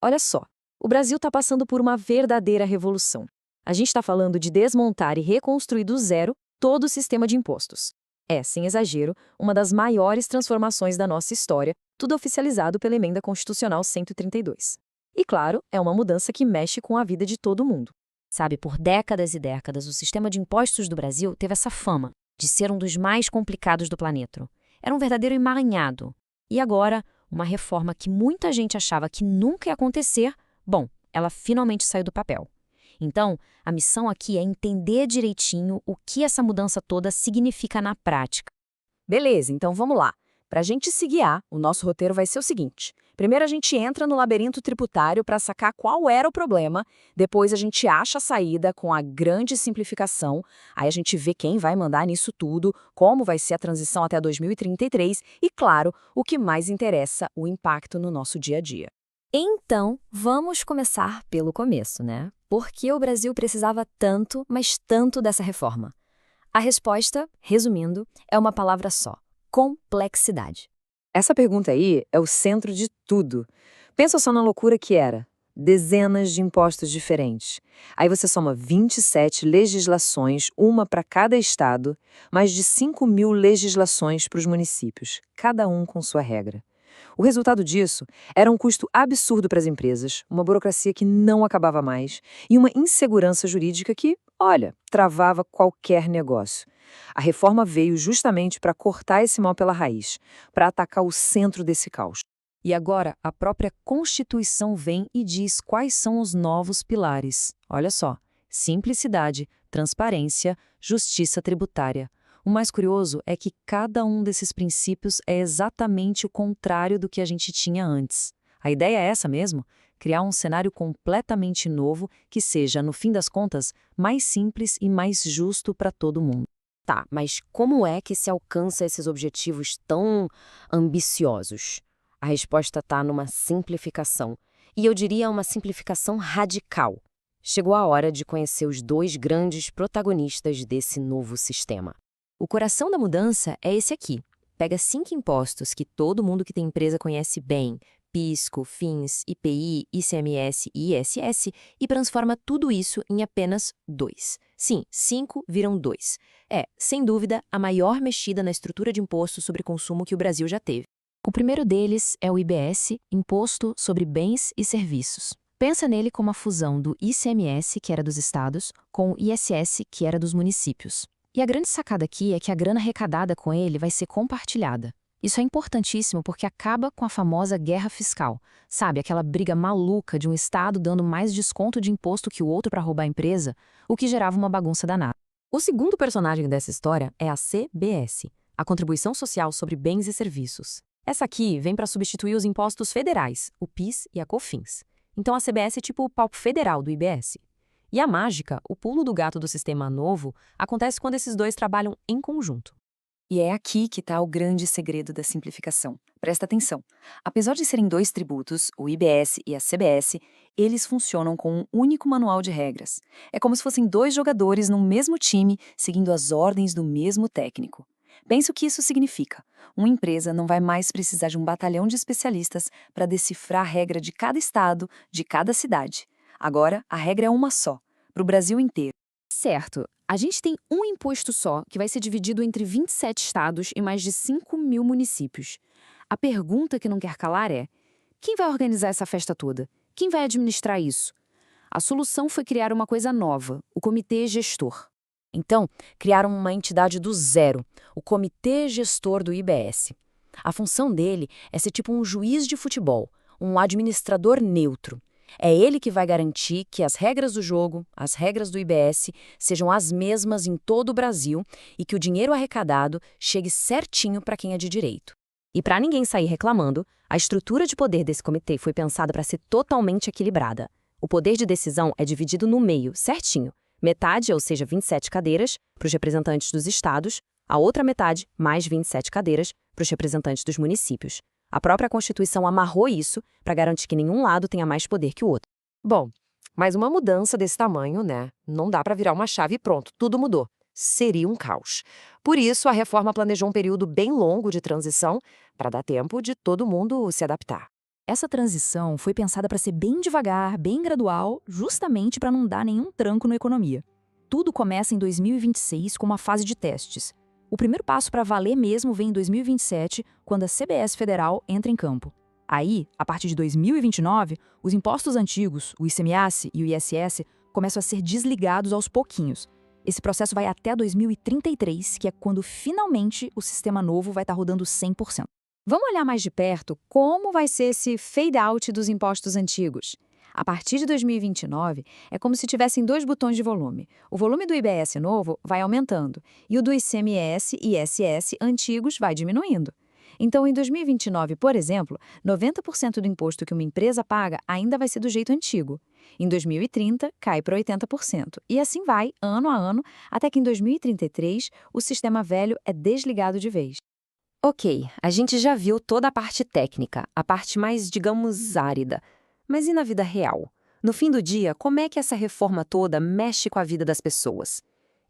Olha só, o Brasil está passando por uma verdadeira revolução. A gente está falando de desmontar e reconstruir do zero todo o sistema de impostos. É, sem exagero, uma das maiores transformações da nossa história, tudo oficializado pela Emenda Constitucional 132. E claro, é uma mudança que mexe com a vida de todo mundo. Sabe, por décadas e décadas, o sistema de impostos do Brasil teve essa fama de ser um dos mais complicados do planeta. Era um verdadeiro emaranhado. E agora, uma reforma que muita gente achava que nunca ia acontecer, bom, ela finalmente saiu do papel. Então, a missão aqui é entender direitinho o que essa mudança toda significa na prática. Beleza, então vamos lá. Para a gente se guiar, o nosso roteiro vai ser o seguinte. Primeiro a gente entra no labirinto tributário para sacar qual era o problema, depois a gente acha a saída com a grande simplificação, aí a gente vê quem vai mandar nisso tudo, como vai ser a transição até 2033 e, claro, o que mais interessa, o impacto no nosso dia a dia. Então, vamos começar pelo começo, né? Por que o Brasil precisava tanto, mas tanto dessa reforma? A resposta, resumindo, é uma palavra só: complexidade. Essa pergunta aí é o centro de tudo. Pensa só na loucura que era. Dezenas de impostos diferentes. Aí você soma 27 legislações, uma para cada estado, mais de 5.000 legislações para os municípios, cada um com sua regra. O resultado disso era um custo absurdo para as empresas, uma burocracia que não acabava mais e uma insegurança jurídica que, olha, travava qualquer negócio. A reforma veio justamente para cortar esse mal pela raiz, para atacar o centro desse caos. E agora, a própria Constituição vem e diz quais são os novos pilares. Olha só: simplicidade, transparência, justiça tributária. O mais curioso é que cada um desses princípios é exatamente o contrário do que a gente tinha antes. A ideia é essa mesmo: criar um cenário completamente novo que seja, no fim das contas, mais simples e mais justo para todo mundo. Tá, mas como é que se alcança esses objetivos tão ambiciosos? A resposta está numa simplificação. E eu diria uma simplificação radical. Chegou a hora de conhecer os dois grandes protagonistas desse novo sistema. O coração da mudança é esse aqui. Pega 5 impostos que todo mundo que tem empresa conhece bem: PIS, COFINS, IPI, ICMS e ISS, e transforma tudo isso em apenas 2. Sim, 5 viram 2. É, sem dúvida, a maior mexida na estrutura de imposto sobre consumo que o Brasil já teve. O primeiro deles é o IBS, Imposto sobre Bens e Serviços. Pensa nele como a fusão do ICMS, que era dos estados, com o ISS, que era dos municípios. E a grande sacada aqui é que a grana arrecadada com ele vai ser compartilhada. Isso é importantíssimo porque acaba com a famosa guerra fiscal. Sabe, aquela briga maluca de um estado dando mais desconto de imposto que o outro para roubar a empresa, o que gerava uma bagunça danada. O segundo personagem dessa história é a CBS, a Contribuição Social sobre Bens e Serviços. Essa aqui vem para substituir os impostos federais, o PIS e a COFINS. Então a CBS é tipo o palco federal do IBS. E a mágica, o pulo do gato do sistema novo, acontece quando esses dois trabalham em conjunto. E é aqui que está o grande segredo da simplificação. Presta atenção. Apesar de serem dois tributos, o IBS e a CBS, eles funcionam com um único manual de regras. É como se fossem dois jogadores num mesmo time, seguindo as ordens do mesmo técnico. Pense o que isso significa. Uma empresa não vai mais precisar de um batalhão de especialistas para decifrar a regra de cada estado, de cada cidade. Agora, a regra é uma só, para o Brasil inteiro. Certo, a gente tem um imposto só que vai ser dividido entre 27 estados e mais de 5.000 municípios. A pergunta que não quer calar é: quem vai organizar essa festa toda? Quem vai administrar isso? A solução foi criar uma coisa nova, o Comitê Gestor. Então, criaram uma entidade do zero, o Comitê Gestor do IBS. A função dele é ser tipo um juiz de futebol, um administrador neutro. É ele que vai garantir que as regras do jogo, as regras do IBS, sejam as mesmas em todo o Brasil e que o dinheiro arrecadado chegue certinho para quem é de direito. E para ninguém sair reclamando, a estrutura de poder desse comitê foi pensada para ser totalmente equilibrada. O poder de decisão é dividido no meio, certinho. Metade, ou seja, 27 cadeiras, para os representantes dos estados, a outra metade, mais 27 cadeiras, para os representantes dos municípios. A própria Constituição amarrou isso para garantir que nenhum lado tenha mais poder que o outro. Bom, mas uma mudança desse tamanho, né? Não dá para virar uma chave e pronto, tudo mudou. Seria um caos. Por isso, a reforma planejou um período bem longo de transição para dar tempo de todo mundo se adaptar. Essa transição foi pensada para ser bem devagar, bem gradual, justamente para não dar nenhum tranco na economia. Tudo começa em 2026 com uma fase de testes. O primeiro passo para valer mesmo vem em 2027, quando a CBS Federal entra em campo. Aí, a partir de 2029, os impostos antigos, o ICMS e o ISS, começam a ser desligados aos pouquinhos. Esse processo vai até 2033, que é quando finalmente o sistema novo vai estar rodando 100%. Vamos olhar mais de perto como vai ser esse fade-out dos impostos antigos. A partir de 2029, é como se tivessem dois botões de volume. O volume do IBS novo vai aumentando e o do ICMS e ISS antigos vai diminuindo. Então, em 2029, por exemplo, 90% do imposto que uma empresa paga ainda vai ser do jeito antigo. Em 2030, cai para 80%. E assim vai, ano a ano, até que em 2033 o sistema velho é desligado de vez. Ok, a gente já viu toda a parte técnica, a parte mais, digamos, árida. Mas e na vida real? No fim do dia, como é que essa reforma toda mexe com a vida das pessoas?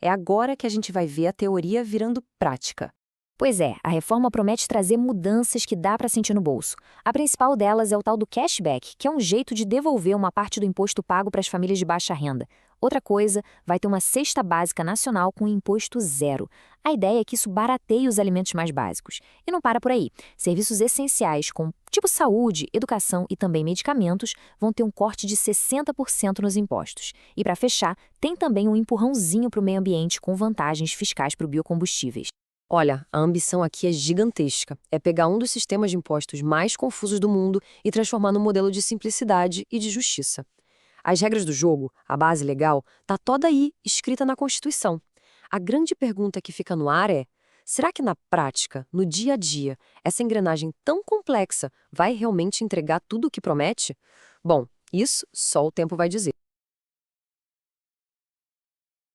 É agora que a gente vai ver a teoria virando prática. Pois é, a reforma promete trazer mudanças que dá para sentir no bolso. A principal delas é o tal do cashback, que é um jeito de devolver uma parte do imposto pago para as famílias de baixa renda. Outra coisa, vai ter uma cesta básica nacional com imposto zero. A ideia é que isso barateie os alimentos mais básicos. E não para por aí. Serviços essenciais, tipo saúde, educação e também medicamentos, vão ter um corte de 60% nos impostos. E para fechar, tem também um empurrãozinho para o meio ambiente com vantagens fiscais para os biocombustíveis. Olha, a ambição aqui é gigantesca. É pegar um dos sistemas de impostos mais confusos do mundo e transformar num modelo de simplicidade e de justiça. As regras do jogo, a base legal, tá toda aí, escrita na Constituição. A grande pergunta que fica no ar é: será que na prática, no dia a dia, essa engrenagem tão complexa vai realmente entregar tudo o que promete? Bom, isso só o tempo vai dizer.